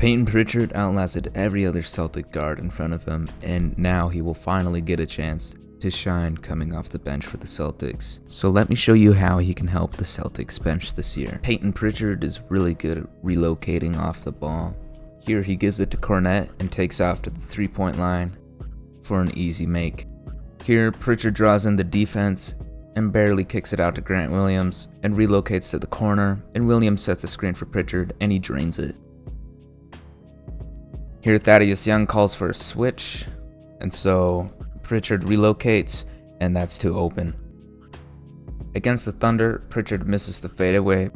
Payton Pritchard outlasted every other Celtic guard in front of him, and now he will finally get a chance to shine coming off the bench for the Celtics. So let me show you how he can help the Celtics bench this year. Payton Pritchard is really good at relocating off the ball. Here he gives it to Cornet and takes off to the 3-point line for an easy make. Here Pritchard draws in the defense and barely kicks it out to Grant Williams and relocates to the corner, and Williams sets a screen for Pritchard and he drains it. Here Thaddeus Young calls for a switch, and so Pritchard relocates, and that's too open. Against the Thunder, Pritchard misses the fadeaway,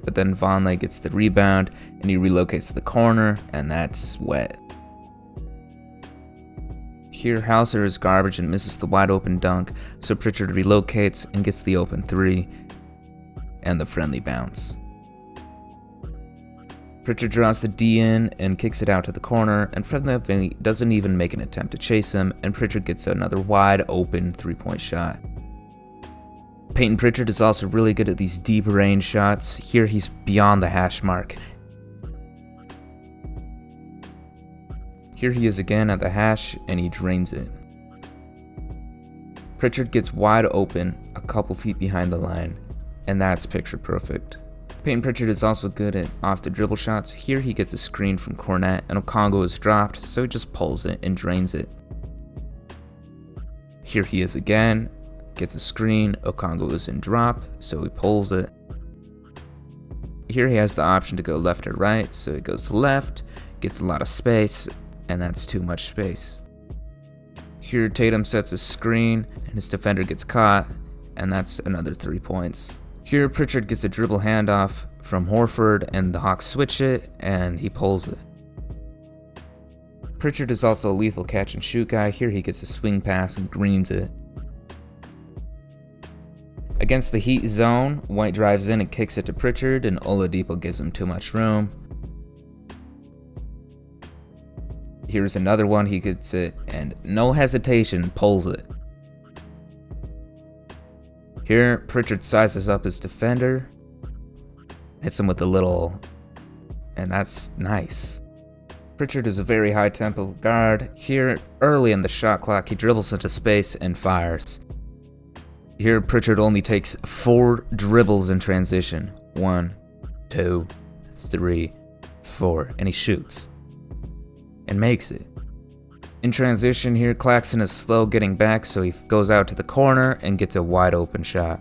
but then Vonleh gets the rebound and he relocates to the corner, and that's wet. Here Hauser is garbage and misses the wide open dunk, so Pritchard relocates and gets the open 3 and the friendly bounce. Pritchard draws the D in and kicks it out to the corner, and Friendly doesn't even make an attempt to chase him, and Pritchard gets another wide open 3-point shot. Payton Pritchard is also really good at these deep range shots. Here he's beyond the hash mark. Here he is again at the hash, and he drains it. Pritchard gets wide open a couple feet behind the line, and that's picture perfect. Payton Pritchard is also good at off the dribble shots. Here he gets a screen from Cornet, and Okongwu is dropped, so he just pulls it and drains it. Here he is again, gets a screen, Okongwu is in drop, so he pulls it. Here he has the option to go left or right, so he goes left, gets a lot of space, and that's too much space. Here Tatum sets a screen, and his defender gets caught, and that's another 3 points. Here Pritchard gets a dribble handoff from Horford, and the Hawks switch it, and he pulls it. Pritchard is also a lethal catch and shoot guy. Here he gets a swing pass and greens it. Against the Heat zone, White drives in and kicks it to Pritchard, and Oladipo gives him too much room. Here's another one, he gets it, and no hesitation, pulls it. Here, Pritchard sizes up his defender, hits him with a little, and that's nice. Pritchard is a very high-tempo guard. Here, early in the shot clock, he dribbles into space and fires. Here, Pritchard only takes 4 dribbles in transition. 1, 2, 3, 4, and he shoots. And makes it. In transition here, Claxton is slow getting back, so he goes out to the corner and gets a wide open shot.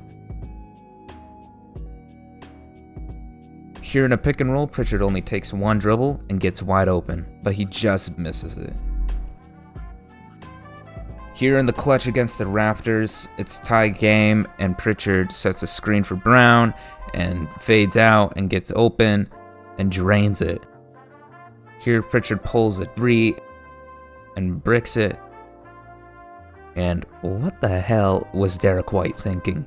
Here in a pick and roll, Pritchard only takes 1 dribble and gets wide open, but he just misses it. Here in the clutch against the Raptors, it's tie game, and Pritchard sets a screen for Brown and fades out and gets open and drains it. Here Pritchard pulls a 3 and bricks it. And what the hell was Derek White thinking?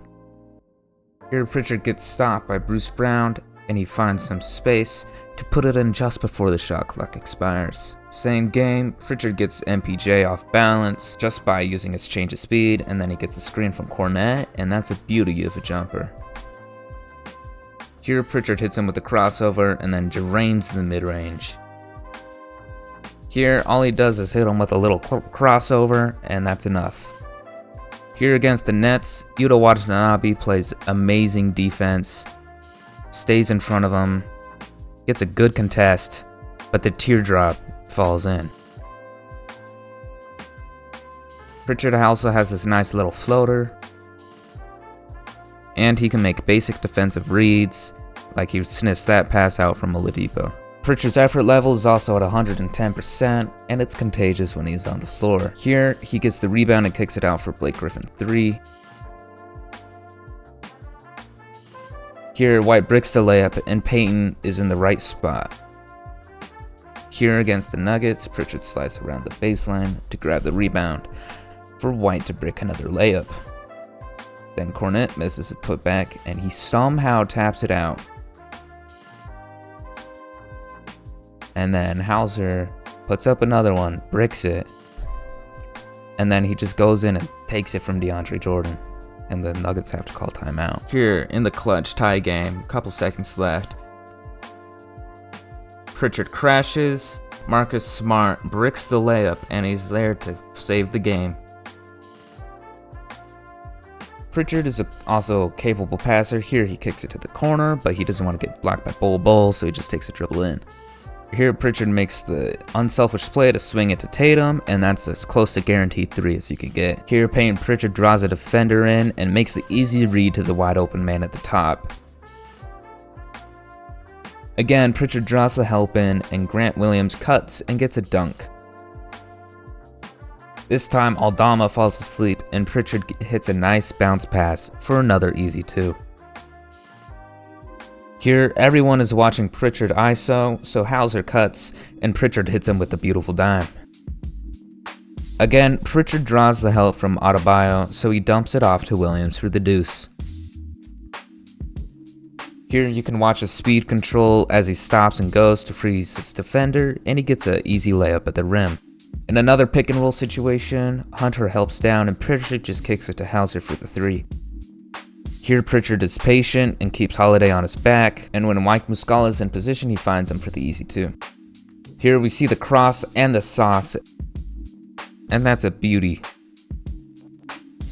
Here Pritchard gets stopped by Bruce Brown, and he finds some space to put it in just before the shot clock expires. Same game, Pritchard gets MPJ off balance just by using his change of speed, and then he gets a screen from Cornet, and that's a beauty of a jumper. Here Pritchard hits him with a crossover and then drains the mid-range. Here, all he does is hit him with a little crossover, and that's enough. Here against the Nets, Yuta Watanabe plays amazing defense, stays in front of him, gets a good contest, but the teardrop falls in. Pritchard also has this nice little floater, and he can make basic defensive reads, like he sniffs that pass out from Oladipo. Pritchard's effort level is also at 110%, and it's contagious when he's on the floor. Here, he gets the rebound and kicks it out for Blake Griffin 3. Here, White bricks the layup, and Payton is in the right spot. Here against the Nuggets, Pritchard slides around the baseline to grab the rebound for White to brick another layup. Then Cornet misses a putback, and he somehow taps it out. And then Hauser puts up another one, bricks it, and then he just goes in and takes it from DeAndre Jordan. and the Nuggets have to call timeout. Here in the clutch tie game, couple seconds left. Pritchard crashes, Marcus Smart bricks the layup, and he's there to save the game. Pritchard is also a capable passer. Here he kicks it to the corner, but he doesn't want to get blocked by Bol, so he just takes a dribble in. Here Pritchard makes the unselfish play to swing it to Tatum, and that's as close to guaranteed 3 as you can get. Here Payton Pritchard draws a defender in and makes the easy read to the wide open man at the top. Again, Pritchard draws the help in, and Grant Williams cuts and gets a dunk. This time Aldama falls asleep, and Pritchard hits a nice bounce pass for another easy 2. Here, everyone is watching Pritchard ISO, so Hauser cuts, and Pritchard hits him with a beautiful dime. Again, Pritchard draws the help from Adebayo, so he dumps it off to Williams for the deuce. Here you can watch his speed control as he stops and goes to freeze his defender, and he gets an easy layup at the rim. In another pick and roll situation, Hunter helps down and Pritchard just kicks it to Hauser for the 3. Here Pritchard is patient and keeps Holiday on his back, and when Mike Muscala is in position, he finds him for the easy 2. Here we see the cross and the sauce, and that's a beauty.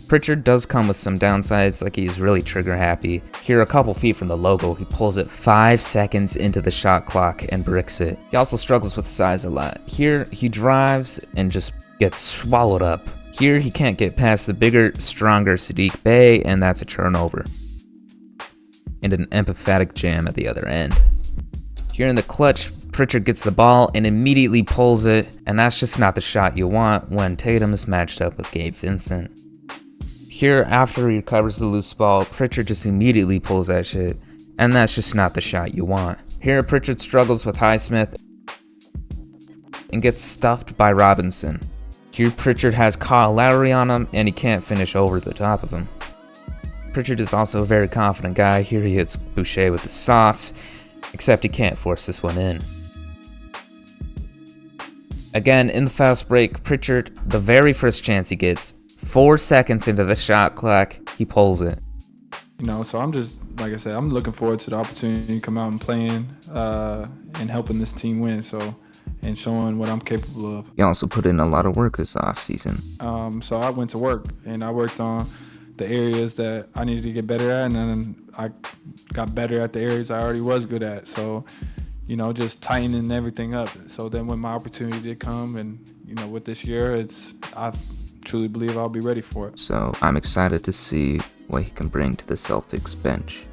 Pritchard does come with some downsides, like he's really trigger happy. Here a couple feet from the logo, he pulls it 5 seconds into the shot clock and bricks it. He also struggles with size a lot. Here he drives and just gets swallowed up. Here he can't get past the bigger, stronger Sadiq Bey, and that's a turnover. And an empathetic jam at the other end. Here in the clutch, Pritchard gets the ball and immediately pulls it, and that's just not the shot you want when Tatum is matched up with Gabe Vincent. Here, after he recovers the loose ball, Pritchard just immediately pulls that shit, and that's just not the shot you want. Here, Pritchard struggles with Highsmith and gets stuffed by Robinson. Here, Pritchard has Kyle Lowry on him, and he can't finish over the top of him. Pritchard is also a very confident guy. Here he hits Boucher with the sauce, except he can't force this one in. Again, in the fast break, Pritchard, the very first chance he gets, 4 seconds into the shot clock, he pulls it. So I'm just, like I said, I'm looking forward to the opportunity to come out and playing and helping this team win. And showing what I'm capable of. He also put in a lot of work this offseason. So I went to work, and I worked on the areas that I needed to get better at, and then I got better at the areas I already was good at. So, just tightening everything up. So then when my opportunity did come, and, with this year, I truly believe I'll be ready for it. So I'm excited to see what he can bring to the Celtics bench.